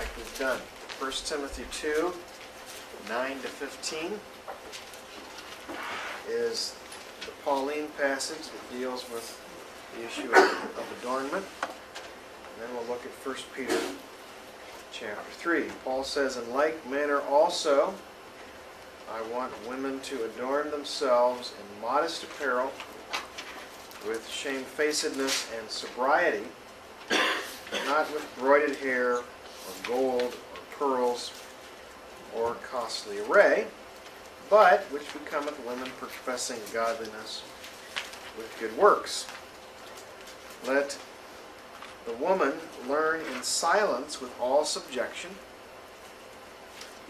like we've done. 1 Timothy 2, 9 to 15 is the Pauline passage that deals with the issue of adornment. And then we'll look at 1 Peter chapter 3. Paul says, in like manner also, I want women to adorn themselves in modest apparel, with shamefacedness and sobriety, not with broided hair, or gold, or pearls, or costly array, but which becometh women professing godliness with good works. Let the woman learn in silence with all subjection.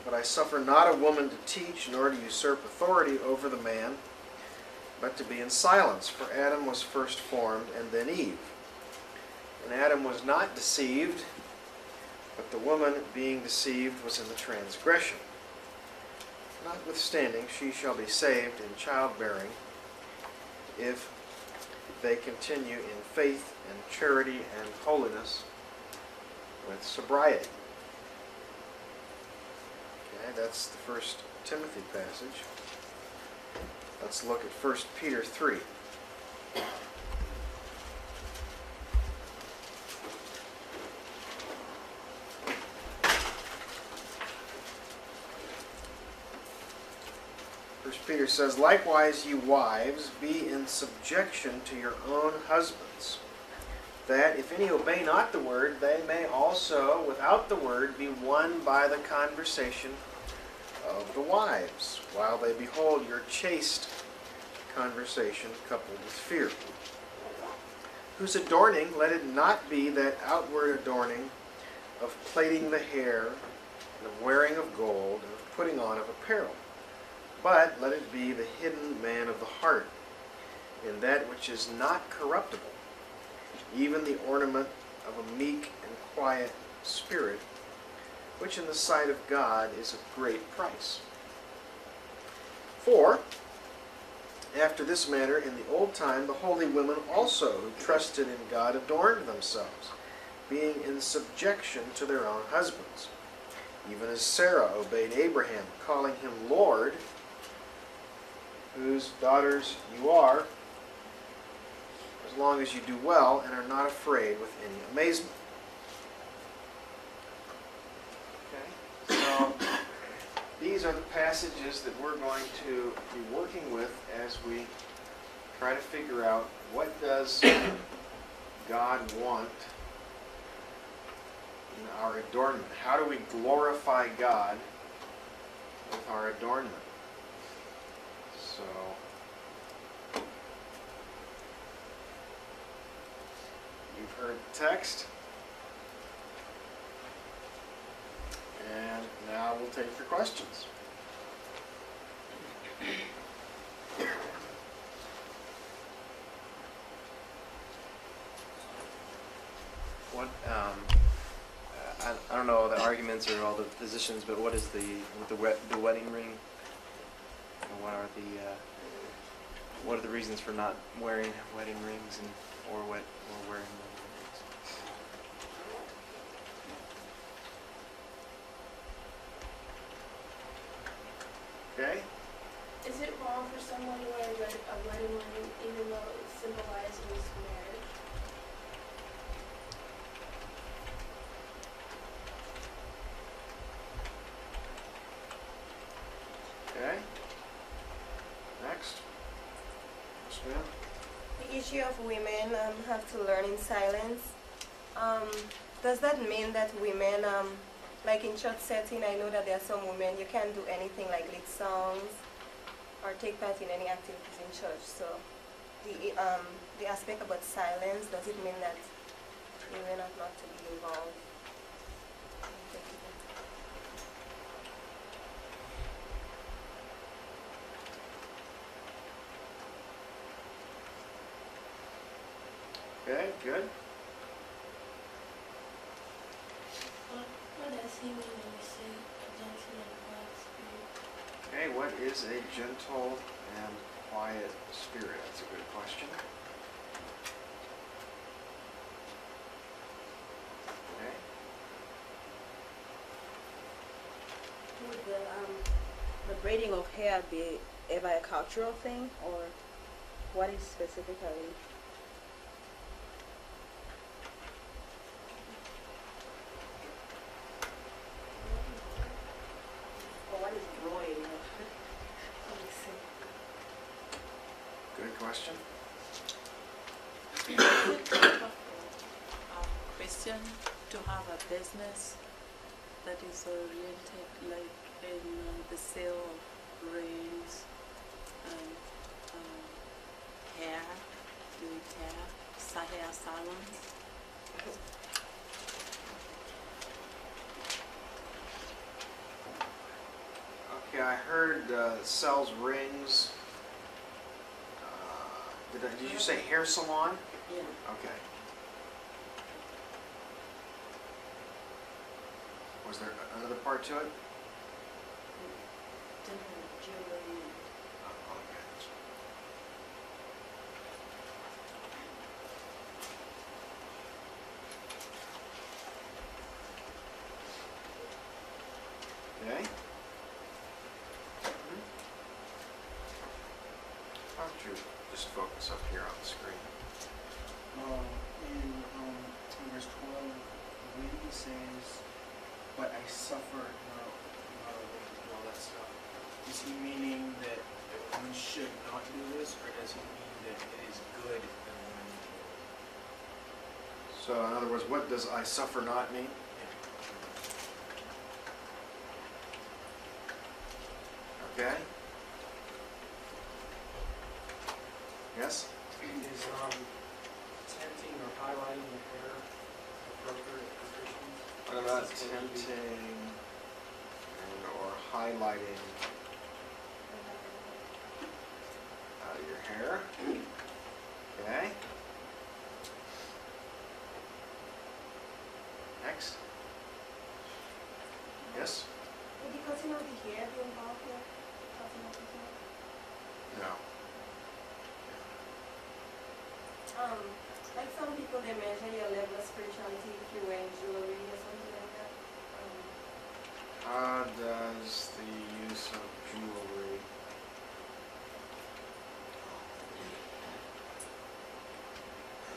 But I suffer not a woman to teach, nor to usurp authority over the man, but to be in silence. For Adam was first formed, and then Eve. And Adam was not deceived, but the woman, being deceived, was in the transgression. Notwithstanding, she shall be saved in childbearing, if they continue in faith and charity and holiness with sobriety. Okay, that's the 1 Timothy passage. Let's look at 1 Peter 3. Peter says, likewise, ye wives, be in subjection to your own husbands, that if any obey not the word, they may also, without the word, be won by the conversation of the wives, while they behold your chaste conversation coupled with fear. Whose adorning, let it not be that outward adorning of plaiting the hair, and of wearing of gold, and of putting on of apparel. But let it be the hidden man of the heart, in that which is not corruptible, even the ornament of a meek and quiet spirit, which in the sight of God is of great price. For, after this manner, in the old time, the holy women also, who trusted in God, adorned themselves, being in subjection to their own husbands, even as Sarah obeyed Abraham, calling him Lord, whose daughters you are, as long as you do well and are not afraid with any amazement. Okay, so these are the passages that we're going to be working with as we try to figure out what does God want in our adornment. How do we glorify God with our adornment? So, you've heard the text, and now we'll take your questions. What I don't know all the arguments or all the positions, but what is the wedding ring? What are the reasons for not wearing wedding rings or wearing wedding rings? Okay? Is it wrong for someone to wear a wedding ring even though it symbolizes marriage? Okay. Next. Yes, ma'am. The issue of women have to learn in silence. Does that mean that women, like in church setting, I know that there are some women, you can't do anything like lead songs or take part in any activities in church. So the aspect about silence, does it mean that women are not to be involved? Okay, good. What does he mean when we say a gentle and quiet spirit? Okay, what is a gentle and quiet spirit? That's a good question. Okay. Would the braiding of hair be ever a cultural thing, or what is specifically? Or what is braiding? Let me see. Good question. Question to have a business that is oriented like in the sale of rings and hair, doing hair salons. Okay, I heard sells rings. Did you say hair salon? Yeah. Okay. Was there another part to it? Different jewelry. Oh, okay. Okay. Why don't you just focus up here on the screen? In verse 12, when he says, but I suffer not and all that stuff, is he meaning that one should not do this, or does he mean that it is good that one do it? So in other words, what does I suffer not mean? Okay? Yes? Is tenting or highlighting the hair appropriate for Christians? What about tinting and or highlighting your hair? Okay. Next. Yes? Would the cutting of the hair be involved here? Cutting of the hair? No. Like some people, they measure your level of spirituality if you're wearing jewelry or something like that. How does the use of jewelry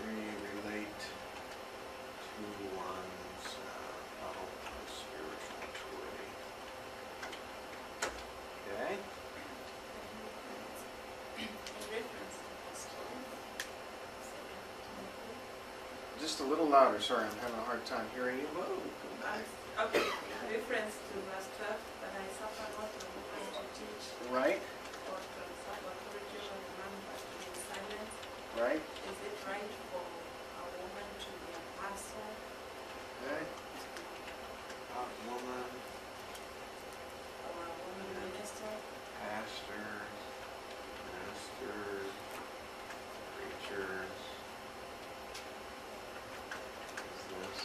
relate to one's level of spiritual maturity? Okay. Just a little louder, sorry, I'm having a hard time hearing you. Whoa, come back. Okay, reference to verse 12, but I suffer not the woman to teach Right, or to recite authority of the man but to be silent. right, Is it right for a woman to be a pastor? okay. Woman, Or a woman minister? pastors, ministers, preachers. Is this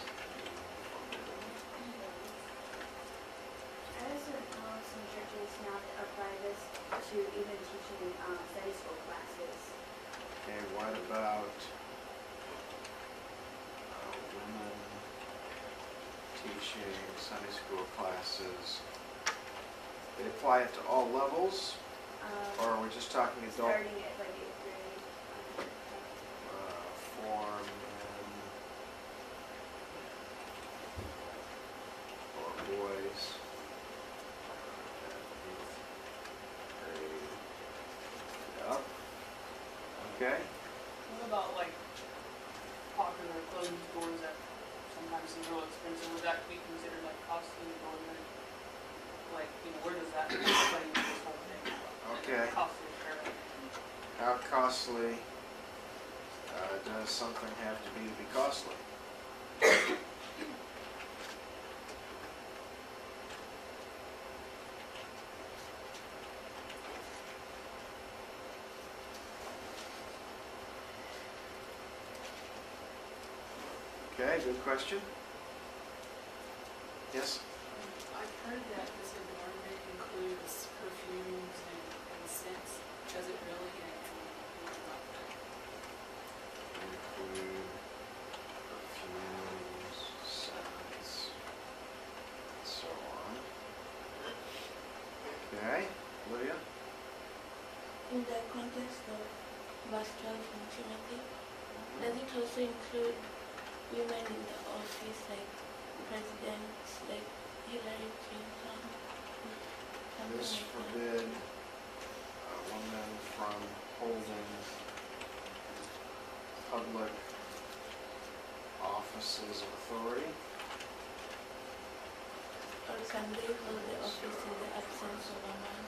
forbidden? I also know some churches now that apply this to even teaching Sunday school classes. Okay, what about women teaching Sunday school classes? They apply it to all levels, or are we just talking adult Starting at like 8th grade. form or boys? Yep. Okay. What about like popular clothing stores that sometimes seem real expensive? Would that be considered like costly adornment? Like, where does that play into this whole thing? Okay. Costly apparel. How costly does something have to be costly? Okay, good question. Yes? I've heard that this adornment includes perfumes and scents. Does it really? And what about that? Include perfumes, scents, and so on. Okay, Lydia? In the context of Pascal and Timothy, does it also include women in the office, like presidents, like Hillary Clinton? Something This like that? forbid a woman from holding public offices of authority. Or can they hold the office in the absence of a man?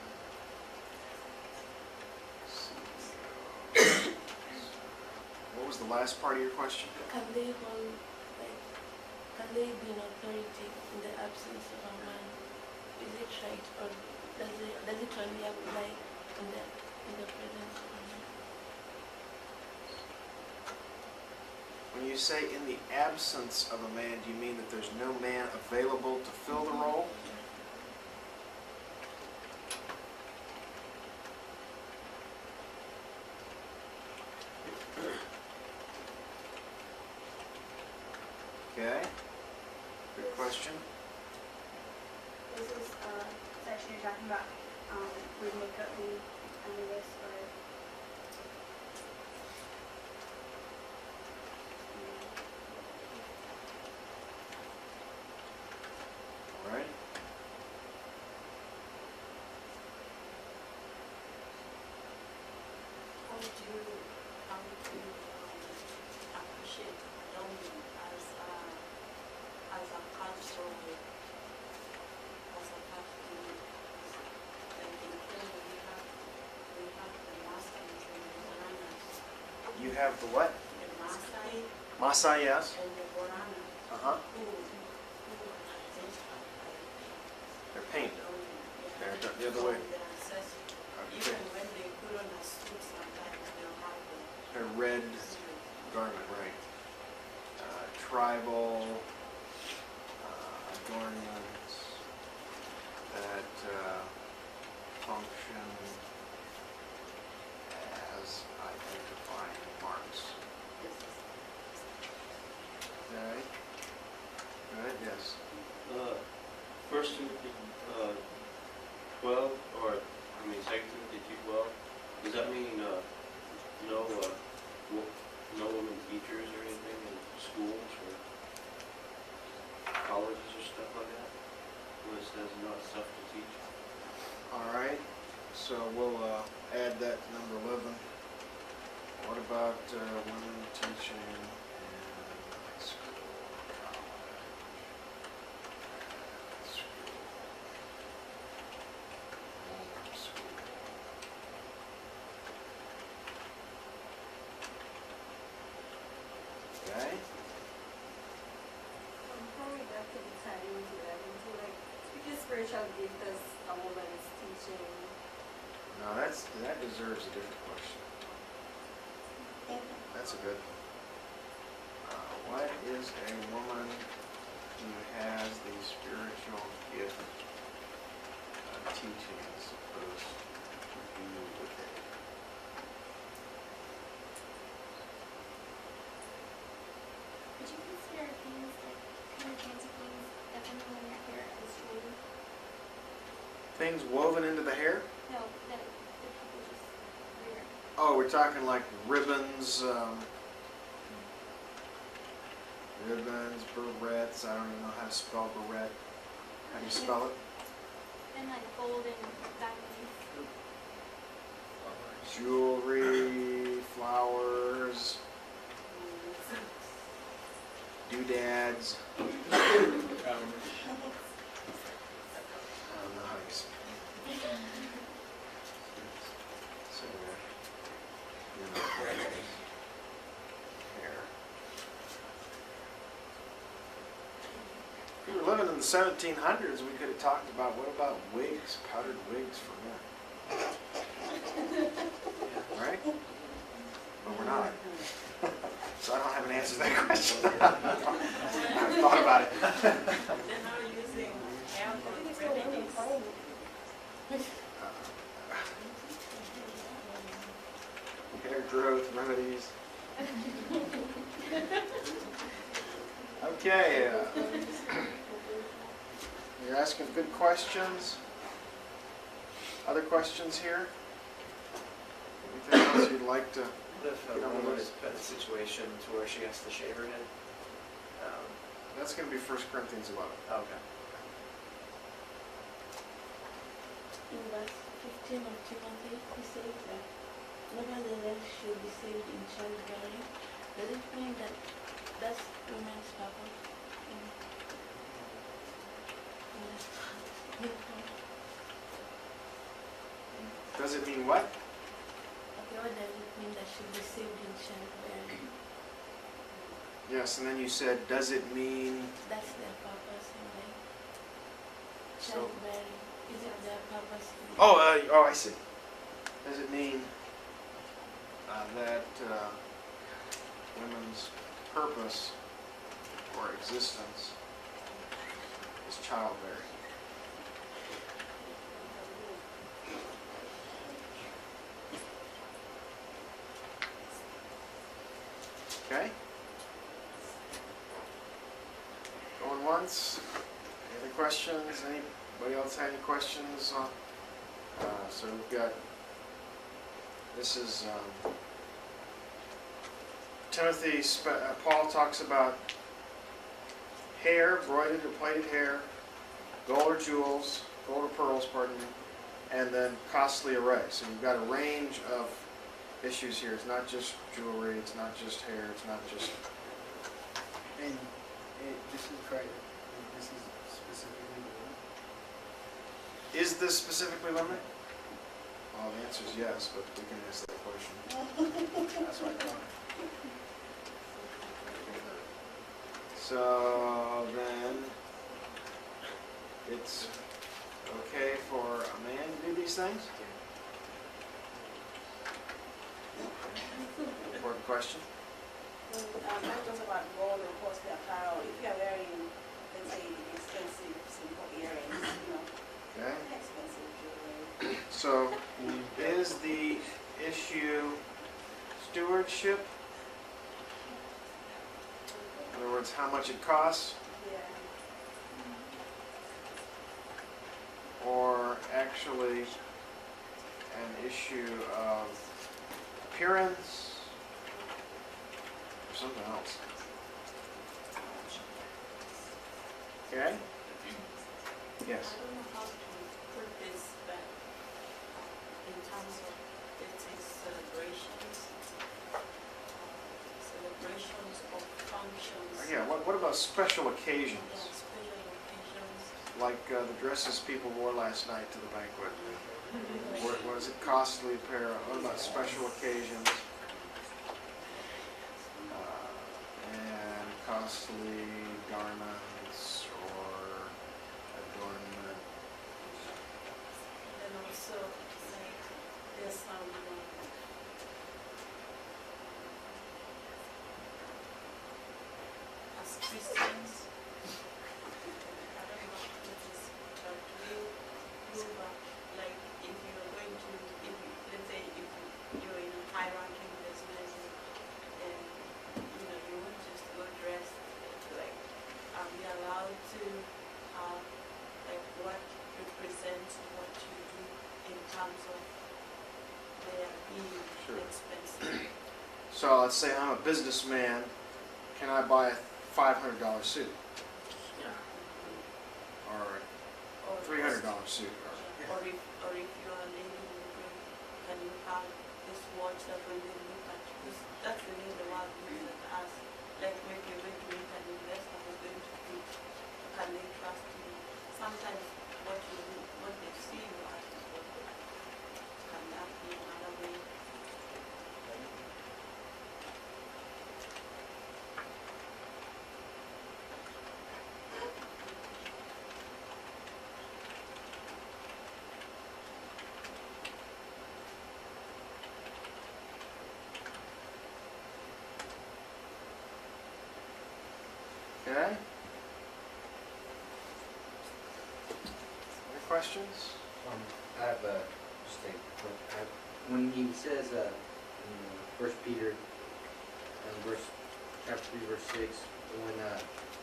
What was the last part of your question? Can they hold, like, can they be an authority in the absence of a man? Is it right, or does it only apply in the presence of a man? When you say in the absence of a man, do you mean that there's no man available to fill the role? Okay, good question. This is section you're talking about, would makeup be under this or? All right. How do you appreciate adornment as a cultural, as a part of the, like in Kenya we have the Maasais and the Boranas. You have the what? The Maasai Maasai, yes. and the Boranas Uh-huh. who identify They're painted. adornment. They're the other way. From their ancestors. Okay. Even when they put on a suit, sometimes they'll have A red the suit. garment, right. Tribal adornments that function as identifying marks. Okay. Good, yes. First Timothy 12, or I mean 2 Timothy 2:12. Does that mean no women teachers or anything in schools or colleges or stuff like that? Where it says not stuff to teach. All right, so we'll add that to number 11. What about women teaching in high school, college, grad school, school? Okay. Probably that could be tied into that, into like, speaking spiritual gift as a woman is teaching. No, that deserves a different question. That's a good one. What is a woman who has the spiritual gift of teaching supposed to do with it? Would you consider things like kind of fancy things that women wear in their hair as jewelry? Things woven into the hair? No, that people just wear. Oh, we're talking like ribbons, ribbons, barrettes. I don't even know how to spell barrette. How do you spell it? And like gold and diamonds. Jewelry, flowers, doodads. I don't know how you spell it. So, hair. If we were living in the 1700s, we could have talked about, what about wigs, powdered wigs for men? Right? But we're not. So I don't have an answer to that question. I haven't thought about it. They're now using hair remedies. Hair growth remedies. Okay. You're asking good questions. Other questions here? Anything else you'd like to? What if a You know, woman there's- is put in a situation to where she has to shave her head? That's going to be 1 Corinthians 11. Okay. In verse 15 of Timothy, he says that nevertheless should be saved in childbearing. Does it mean that that's women's purpose? Does it mean what? Okay, what does it mean that should be saved in childbearing? Yes, and then you said, does it mean? That's their purpose in life. So- Childbearing. Is it their purpose in Oh, I see. Does it mean that women's purpose or existence is childbearing? Okay. Going once. Any other questions? Anybody else have any questions? So we've got, this is Timothy, Paul talks about hair, broidered or plaited hair, gold or jewels, gold or pearls, pardon me, and then costly array. So you've got a range of issues here. It's not just jewelry, it's not just hair, it's not just... And this is right, this is specifically Is this specifically limited? Well, the answer is yes, but we can ask that question. that's what I thought. So then, it's okay for a man to do these things? Important question. Not just about gold or costly apparel. If you are wearing, let's say, expensive simple earrings, Okay. expensive jewelry. So, is the issue stewardship? In other words, how much it costs? Yeah. Or actually an issue of appearance or something else? Okay? Yes. I don't know how to put this, but in terms of, let's say, celebrations or functions. Yeah, what about special Yeah, occasions? special occasions. Like the dresses people wore last night to the banquet? What is it, costly apparel? What about special occasions? And costly garments or adornment? And also, like, there's some, as Christians, I don't know what it is, but we are, like, if you're going to, let's say, if you're in a high-ranking business, and, you won't just go dressed, like, are we allowed to have, like, what represents what you do in terms of their being Sure. expensive? So let's say I'm a businessman, can I buy a $500 suit? Or Or a $300 suit? Or if you're a lady in the group, can you have this watch that when they look at you, that's the way the world looks at us. Like when you're going to meet an investor who's going to pitch, can they trust you? Sometimes what they see you as is what they can that be another way? Okay? Any questions? I have just a quick, when he says in 1 Peter, chapter 3, verse 6, when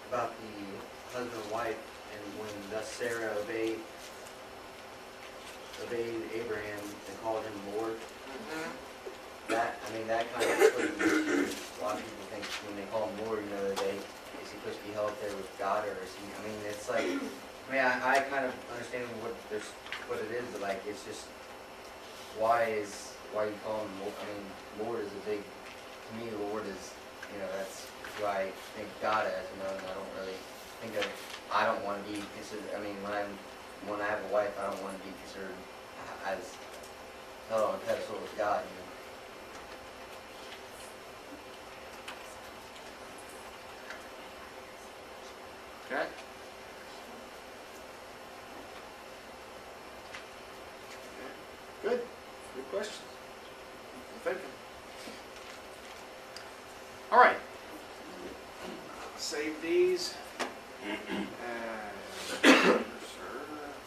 about the husband and wife, and when thus Sarah obeyed obeyed Abraham and called him Lord. Mhm. That, I mean, that kind of explains the issue. A lot of people think when they call him Lord, you know, that is he supposed to be held there with God, or is he, I mean, it's like, I mean, I kind of understand what it is, but like, it's just, why you call him Lord? I mean, Lord is a big, to me, Lord is, you know, that's who I think God as, you know, and I don't really think of, I don't want to be considered, I mean, when I have a wife, I don't want to be considered as held on a pedestal with God, you know. Okay. Good. Good question. Good thinking. All right. Save these. And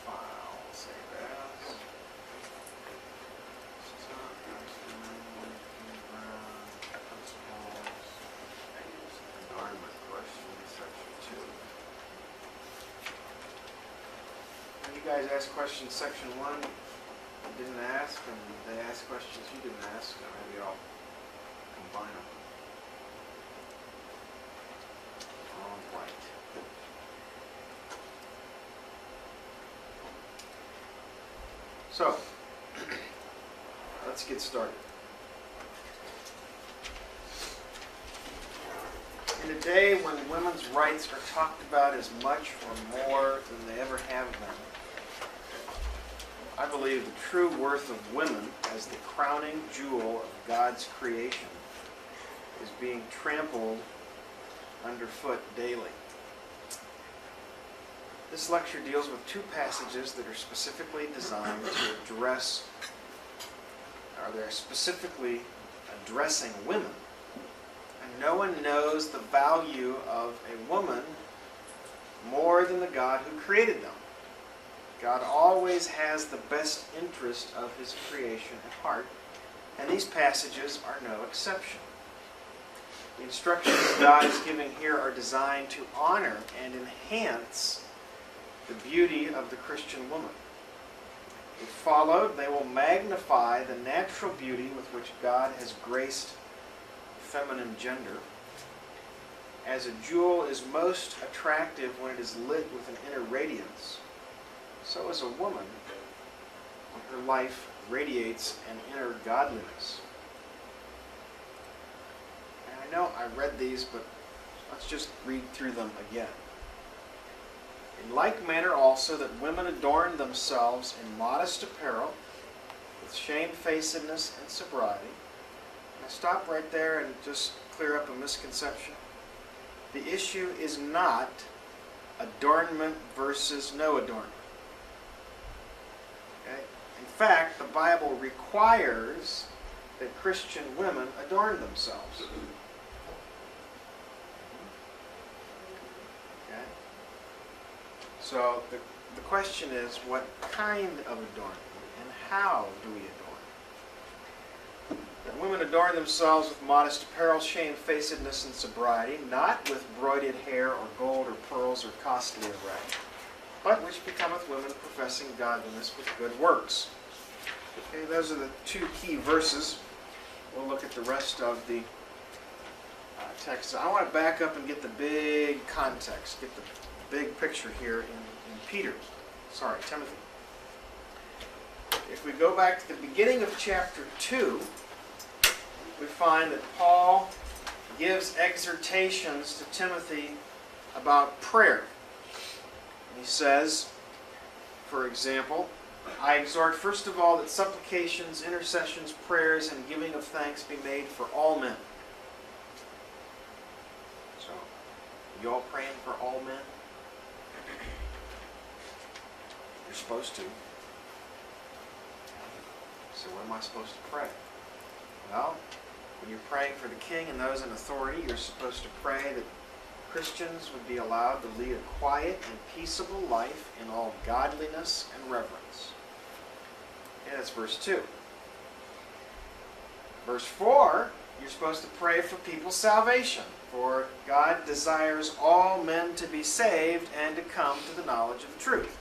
file. Save as. Adornment question, section 2. When you guys ask questions, section 1, you didn't ask, and they asked questions you didn't ask, and maybe I'll combine them. All right. So, let's get started. In a day when women's rights are talked about as much or more than they ever have been, I believe the true worth of women as the crowning jewel of God's creation is being trampled underfoot daily. This lecture deals with two passages that are specifically designed to address, or they're specifically addressing women. And no one knows the value of a woman more than the God who created them. God always has the best interest of His creation at heart, and these passages are no exception. The instructions God is giving here are designed to honor and enhance the beauty of the Christian woman. If followed, they will magnify the natural beauty with which God has graced the feminine gender. As a jewel is most attractive when it is lit with an inner radiance, so is a woman when her life radiates an inner godliness. And I know I read these, but let's just read through them again. In like manner also that women adorn themselves in modest apparel, with shamefacedness and sobriety. Now stop right there and just clear up a misconception. The issue is not adornment versus no adornment. Okay? In fact, the Bible requires that Christian women adorn themselves. Okay? So the question is, what kind of adornment and how do we adorn? That women adorn themselves with modest apparel, shamefacedness, and sobriety, not with broided hair or gold or pearls or costly array, but which becometh women professing godliness with good works. Okay, those are the two key verses. We'll look at the rest of the text. I want to back up and get the big context, get the big picture here in Timothy. If we go back to the beginning of chapter 2, we find that Paul gives exhortations to Timothy about prayer. He says, for example, I exhort first of all that supplications, intercessions, prayers, and giving of thanks be made for all men. So, you all praying for all men? You're supposed to. So what am I supposed to pray? Well, when you're praying for the king and those in authority, you're supposed to pray that Christians would be allowed to lead a quiet and peaceable life in all godliness and reverence. And that's verse 2. Verse 4, you're supposed to pray for people's salvation. For God desires all men to be saved and to come to the knowledge of the truth.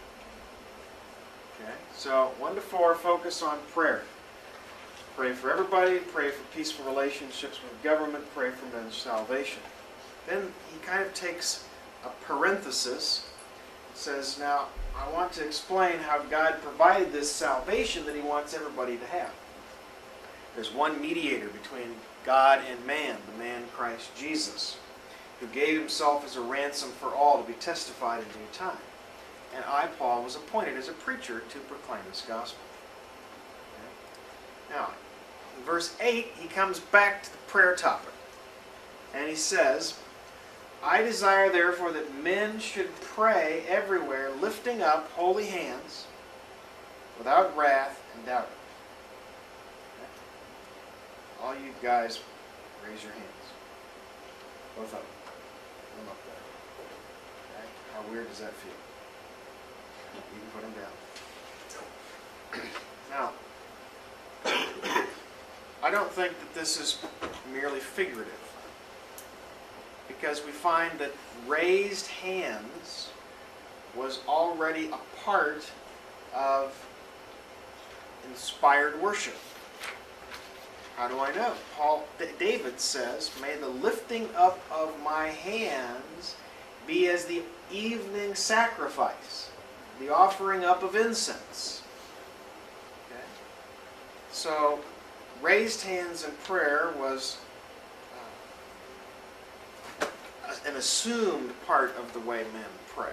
Okay? So 1 to 4, focus on prayer. Pray for everybody, pray for peaceful relationships with government, pray for men's salvation. Then he kind of takes a parenthesis, says, now I want to explain how God provided this salvation that he wants everybody to have. There's one mediator between God and man, the man Christ Jesus, who gave himself as a ransom for all to be testified in due time. And I, Paul, was appointed as a preacher to proclaim this gospel. Okay? Now, in verse 8, he comes back to the prayer topic. And he says, I desire therefore that men should pray everywhere, lifting up holy hands, without wrath and doubting. Okay? All you guys, raise your hands. Both of them. Put them up there. Okay? How weird does that feel? You can put them down. Now, I don't think that this is merely figurative, because we find that raised hands was already a part of inspired worship. How do I know? David says, may the lifting up of my hands be as the evening sacrifice, the offering up of incense. Okay? So, raised hands in prayer was an assumed part of the way men pray.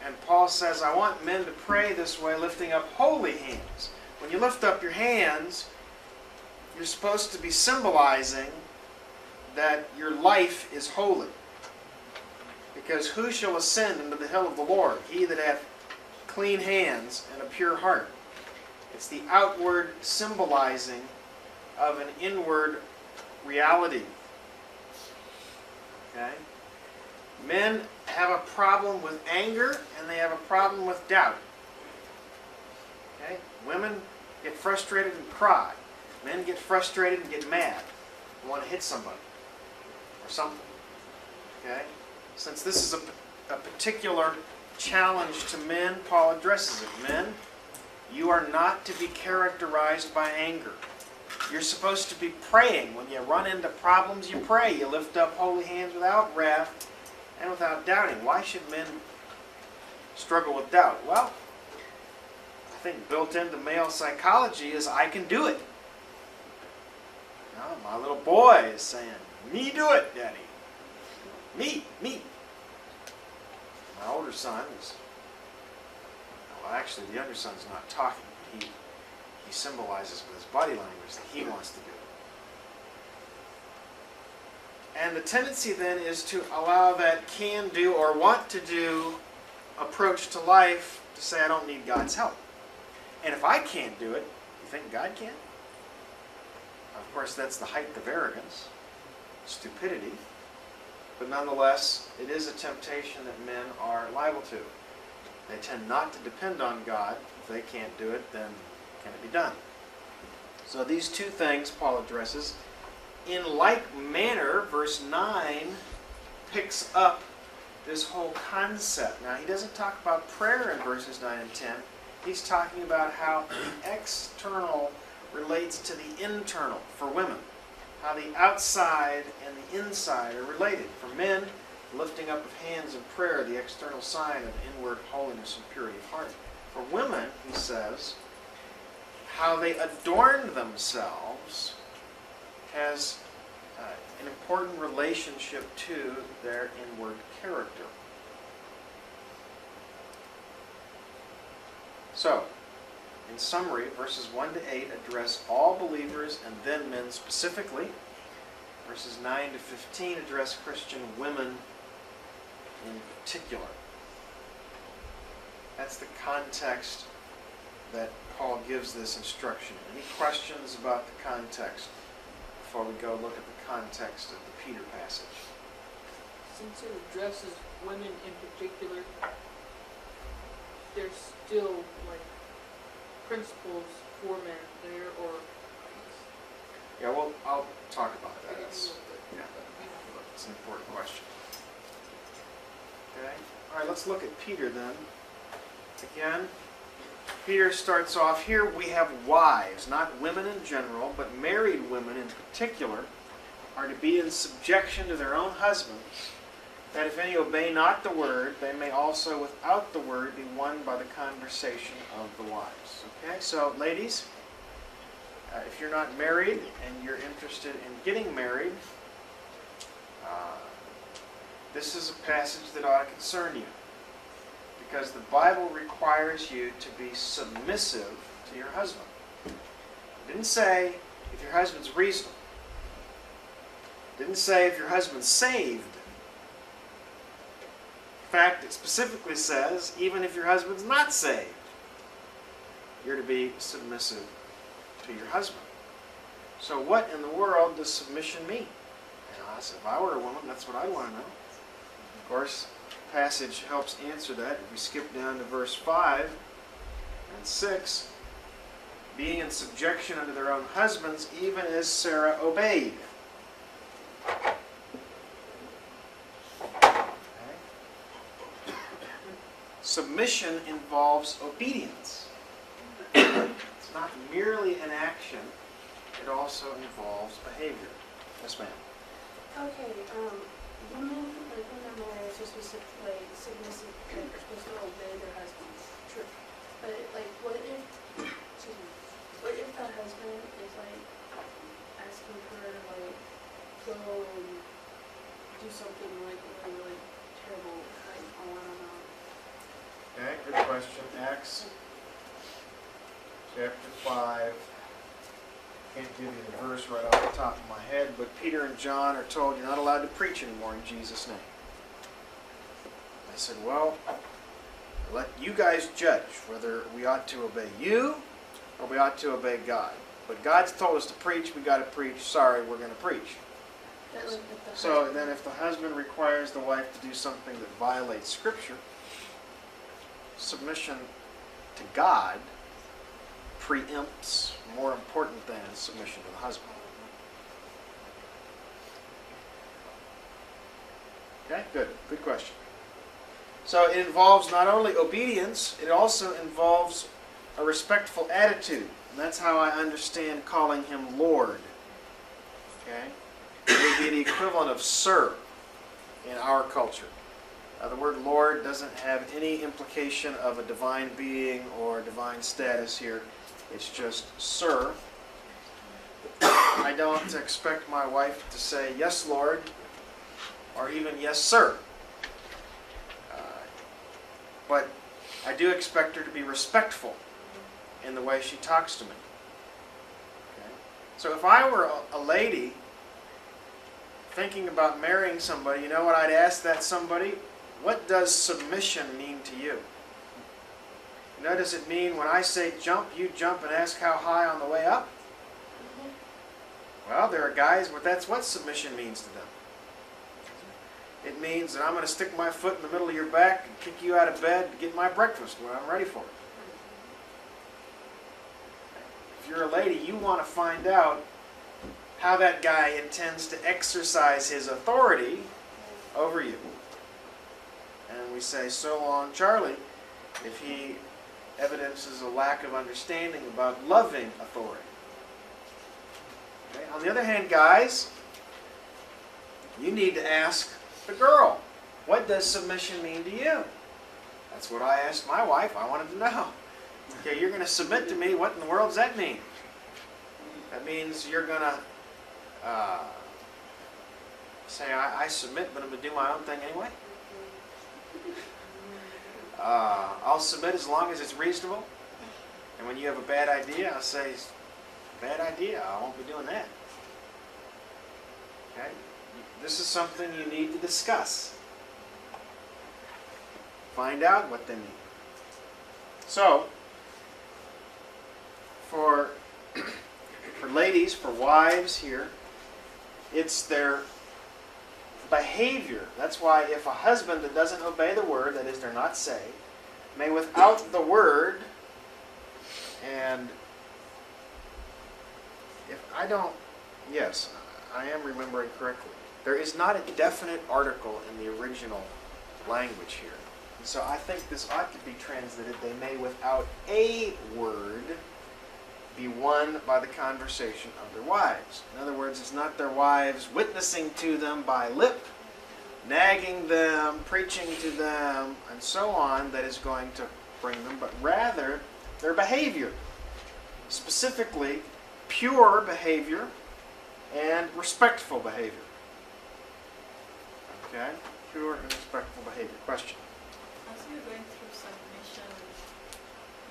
And Paul says, I want men to pray this way, lifting up holy hands. When you lift up your hands, you're supposed to be symbolizing that your life is holy. Because who shall ascend into the hill of the Lord? He that hath clean hands and a pure heart. It's the outward symbolizing of an inward reality. Okay? Men have a problem with anger and they have a problem with doubt. Okay? Women get frustrated and cry. Men get frustrated and get mad. They want to hit somebody or something. Okay? Since this is a particular challenge to men, Paul addresses it. Men, you are not to be characterized by anger. You're supposed to be praying. When you run into problems, you pray. You lift up holy hands without wrath and without doubting. Why should men struggle with doubt? Well, I think built into male psychology is I can do it. My little boy is saying, me do it, Daddy. Me. My older son is, well, actually the younger son's not talking. He symbolizes with his body language that he wants to do it. And the tendency then is to allow that can do or want to do approach to life to say, I don't need God's help. And if I can't do it, you think God can? Of course, that's the height of arrogance, stupidity. But nonetheless, it is a temptation that men are liable to. They tend not to depend on God. If they can't do it, then can it be done? So these two things Paul addresses. In like manner, verse 9 picks up this whole concept. Now, he doesn't talk about prayer in verses 9 and 10. He's talking about how the external relates to the internal for women. How the outside and the inside are related. For men, lifting up of hands in prayer, the external sign of inward holiness and purity of heart. For women, he says, how they adorn themselves has an important relationship to their inward character. So, in summary, verses 1 to 8 address all believers and then men specifically. Verses 9 to 15 address Christian women in particular. That's the context that Paul gives this instruction. Any questions about the context before we go look at the context of the Peter passage? Since it addresses women in particular, there's still like principles for men there, or Yeah, well, I'll talk about that. It's an important question. Okay. All right, let's look at Peter then. Again, Peter starts off here, we have wives, not women in general, but married women in particular, are to be in subjection to their own husbands, that if any obey not the word, they may also without the word be won by the conversation of the wives. Okay, so ladies, if you're not married and you're interested in getting married, this is a passage that ought to concern you. Because the Bible requires you to be submissive to your husband. It didn't say if your husband's reasonable. It didn't say if your husband's saved. In fact, it specifically says even if your husband's not saved, you're to be submissive to your husband. So what in the world does submission mean? And I said, if I were a woman, that's what I'd want to know. Of course, passage helps answer that. If we skip down to verse 5 and 6, being in subjection unto their own husbands, even as Sarah obeyed. Okay. Submission involves obedience. It's not merely an action, it also involves behavior. Yes, ma'am. Okay, women, like when they're married, are supposed to like submissive, like supposed to obey their husbands. True. But like, what if, excuse me, what if the husband is like asking her to like go and do something like really, really terrible, like on and on? Okay, good question. Acts chapter 5. Can't give you the verse right off the top of my head, but Peter and John are told you're not allowed to preach anymore in Jesus' name. I said, well, let you guys judge whether we ought to obey you or we ought to obey God. But God's told us to preach, we got to preach. Sorry, we're going to preach. But like if the So husband, then if the husband requires the wife to do something that violates Scripture, submission to God preempts more important than submission to the husband. Okay, good. Good question. So it involves not only obedience, it also involves a respectful attitude. And that's how I understand calling him Lord. Okay? It would be the equivalent of sir in our culture. The word Lord doesn't have any implication of a divine being or divine status here. It's just sir. I don't expect my wife to say, yes, Lord, or even yes, sir. But I do expect her to be respectful in the way she talks to me. Okay? So if I were a lady thinking about marrying somebody, you know what I'd ask that somebody? What does submission mean to you? You know, does it mean when I say jump, you jump and ask how high on the way up? Well, there are guys, but that's what submission means to them. It means that I'm going to stick my foot in the middle of your back and kick you out of bed to get my breakfast when I'm ready for it. If you're a lady, you want to find out how that guy intends to exercise his authority over you. And we say, so long, Charlie, if he evidences a lack of understanding about loving authority. Okay? On the other hand, guys, you need to ask the girl, what does submission mean to you? That's what I asked my wife. I wanted to know. Okay, you're going to submit to me. What in the world does that mean? That means you're going to say, I submit, but I'm going to do my own thing anyway. I'll submit as long as it's reasonable. And when you have a bad idea, I'll say, bad idea. I won't be doing that. Okay? This is something you need to discuss. Find out what they mean. So, for ladies, for wives here, it's their behavior. That's why if a husband that doesn't obey the word, that is, they're not saved, may without the word, and if I don't, yes, I am remembering correctly. There is not a definite article in the original language here. And so I think this ought to be translated, they may without a word be won by the conversation of their wives. In other words, it's not their wives witnessing to them by lip, nagging them, preaching to them, and so on that is going to bring them, but rather their behavior. Specifically, pure behavior and respectful behavior. Okay? Pure and respectful behavior. Question? As we're going through submission,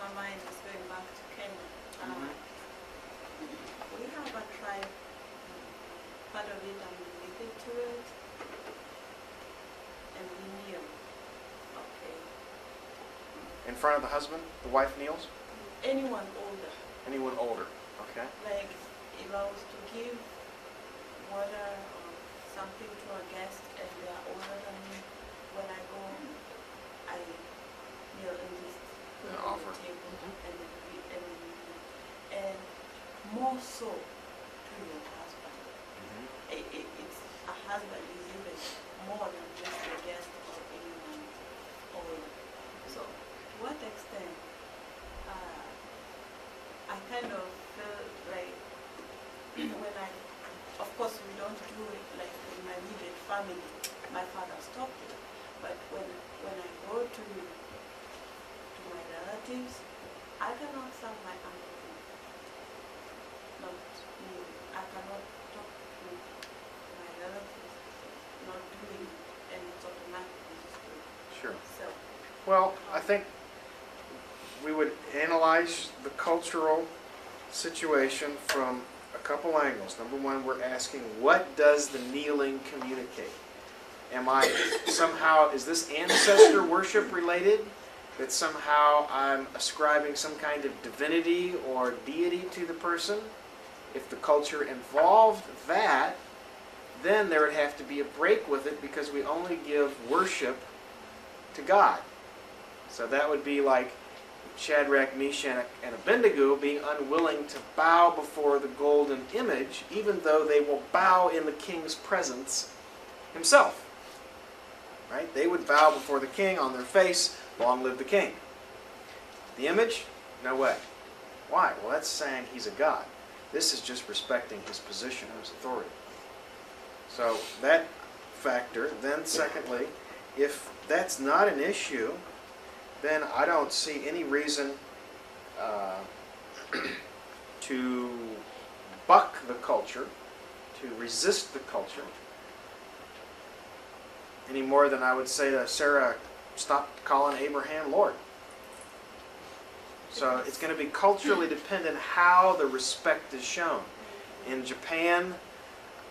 my mind is going back to Kenya. We have a tribe, part of it I'm related to it, and we kneel. Okay. In front of the husband? The wife kneels? Anyone older. Anyone older? Okay. Like if I was to give water or something to a guest and they are older than me, when I go, I kneel and just put it on Offer. the table and then we and more so to your husband. It's a husband is even more than just a guest or anyone older. So to what extent I kind of feel like when of course we don't do it like in my immediate family, my father stopped it. But when I go to my relatives, I cannot serve my uncle. Not me. I cannot talk to my relatives, not doing it, and it's automatically just good. Sure. So Well, I think we would analyze the cultural situation from a couple angles. Number one, we're asking, what does the kneeling communicate? Is this ancestor worship related? That somehow I'm ascribing some kind of divinity or deity to the person? If the culture involved that, then there would have to be a break with it because we only give worship to God. So that would be like Shadrach, Meshach, and Abednego being unwilling to bow before the golden image, even though they will bow in the king's presence himself. Right? They would bow before the king on their face, long live the king. The image? No way. Why? Well, that's saying he's a god. This is just respecting his position or his authority. So that factor. Then secondly, if that's not an issue, then I don't see any reason to buck the culture, to resist the culture, any more than I would say to Sarah, stop calling Abraham Lord. So it's going to be culturally dependent how the respect is shown. In Japan,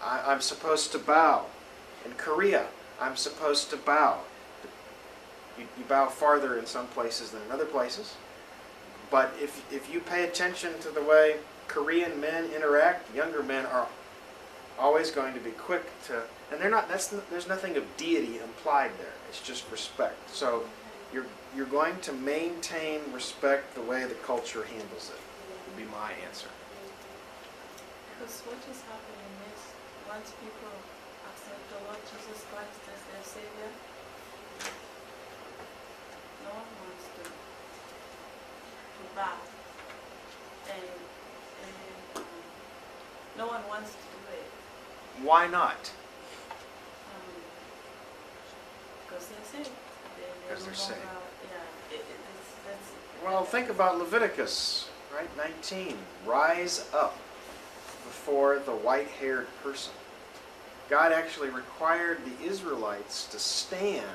I'm supposed to bow. In Korea, I'm supposed to bow. You bow farther in some places than in other places. But if you pay attention to the way Korean men interact, younger men are always going to be quick to, and there's nothing of deity implied there. It's just respect. So you're going to maintain respect the way the culture handles it, would be my answer. because what is happening is once people accept the Lord Jesus Christ as their Savior, no one wants to bow, and no one wants to do it. Why not? Because they're saved. Because they're saved. Yeah, that's. Well, think about Leviticus, right? 19. Rise up before the white-haired person. God actually required the Israelites to stand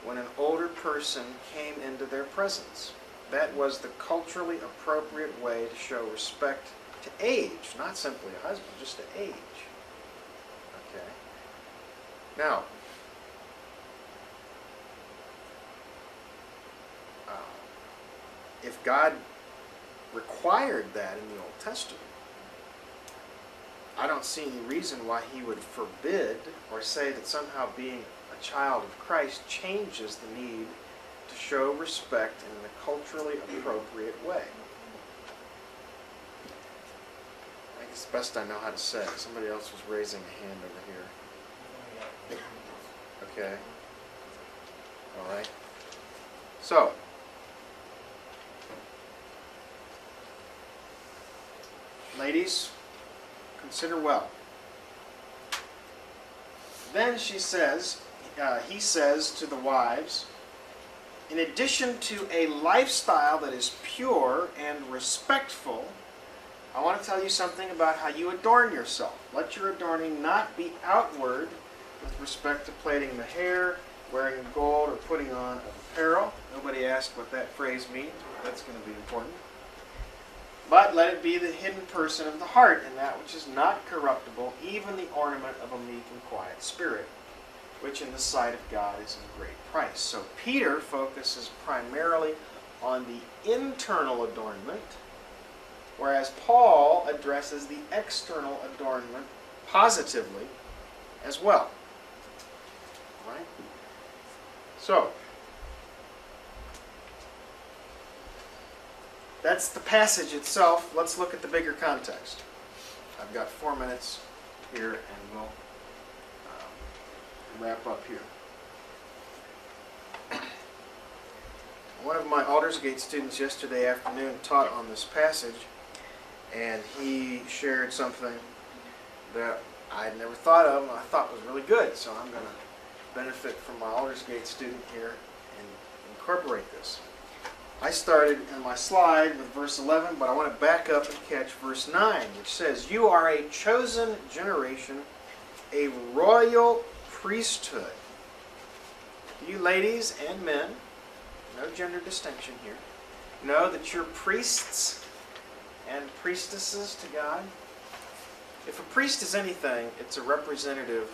when an older person came into their presence. That was the culturally appropriate way to show respect to age, not simply a husband, just to age. Okay. Now, if God required that in the Old Testament, I don't see any reason why he would forbid or say that somehow being a child of Christ changes the need to show respect in a culturally appropriate way. I think it's the best I know how to say it. Somebody else was raising a hand over here. Okay. All right. So, ladies, consider well. Then he says to the wives, in addition to a lifestyle that is pure and respectful, I want to tell you something about how you adorn yourself. Let your adorning not be outward with respect to plaiting the hair, wearing gold, or putting on apparel. Nobody asked what that phrase means. That's going to be important. But let it be the hidden person of the heart, and that which is not corruptible, even the ornament of a meek and quiet spirit, which in the sight of God is of great price. So Peter focuses primarily on the internal adornment, whereas Paul addresses the external adornment positively as well. Right? So, that's the passage itself. Let's look at the bigger context. I've got 4 minutes here, and we'll wrap up here. One of my Aldersgate students yesterday afternoon taught on this passage, and he shared something that I'd never thought of and I thought was really good. So I'm going to benefit from my Aldersgate student here and incorporate this. I started in my slide with verse 11, but I want to back up and catch verse 9, which says, you are a chosen generation, a royal priesthood. You ladies and men, no gender distinction here, know that you're priests and priestesses to God. If a priest is anything, it's a representative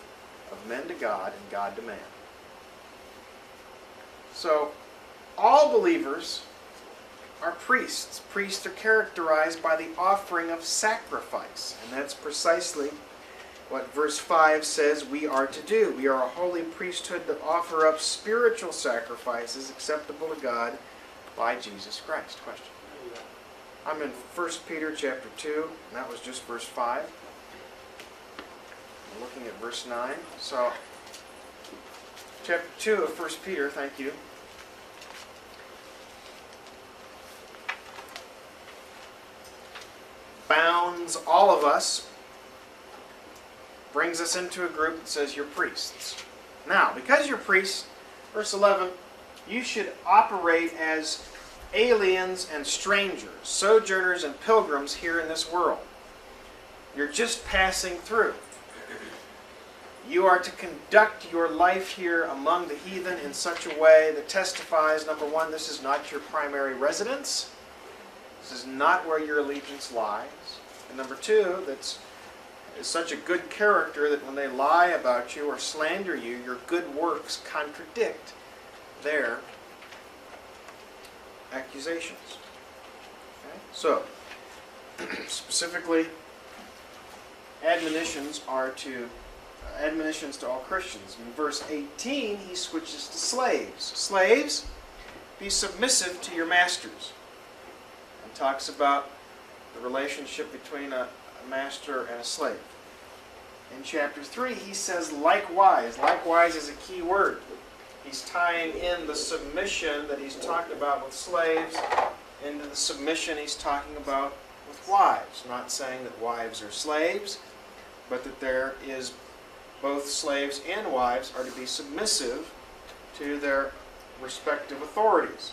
of men to God and God to man. So, all believers are priests. Priests are characterized by the offering of sacrifice, and that's precisely what verse 5 says we are to do. We are a holy priesthood to offer up spiritual sacrifices acceptable to God by Jesus Christ. Question? I'm in 1 Peter chapter 2, and that was just verse 5. I'm looking at verse 9. So, chapter 2 of 1 Peter, thank you. Bounds all of us, brings us into a group that says you're priests. Now, because you're priests, verse 11, you should operate as aliens and strangers, sojourners and pilgrims here in this world. You're just passing through. You are to conduct your life here among the heathen in such a way that testifies, number one, this is not your primary residence. This is not where your allegiance lies. And number two, that's is such a good character that when they lie about you or slander you, your good works contradict their accusations. Okay? So, specifically, admonitions to all Christians. In verse 18, he switches to slaves. Slaves, be submissive to your masters. And talks about the relationship between a master and a slave. In chapter 3, he says likewise. Likewise is a key word. He's tying in the submission that he's talked about with slaves into the submission he's talking about with wives. Not saying that wives are slaves, but that there is both slaves and wives are to be submissive to their respective authorities.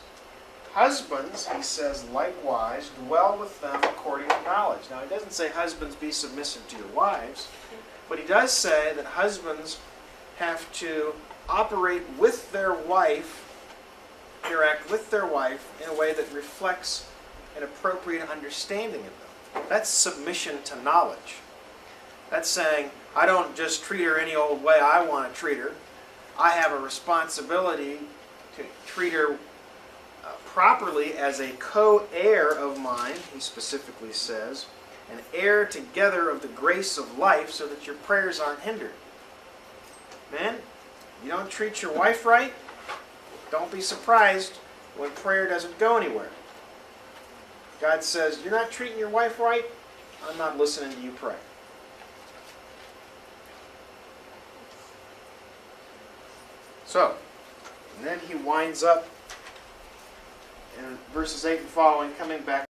Husbands, he says, likewise, dwell with them according to knowledge. Now, he doesn't say husbands be submissive to your wives, but he does say that husbands have to operate with their wife, interact with their wife in a way that reflects an appropriate understanding of them. That's submission to knowledge. That's saying, I don't just treat her any old way I want to treat her. I have a responsibility to treat her properly as a co-heir of mine, he specifically says, an heir together of the grace of life so that your prayers aren't hindered. Man, you don't treat your wife right, don't be surprised when prayer doesn't go anywhere. God says, you're not treating your wife right, I'm not listening to you pray. So, and then he winds up in verses 8 and following, coming back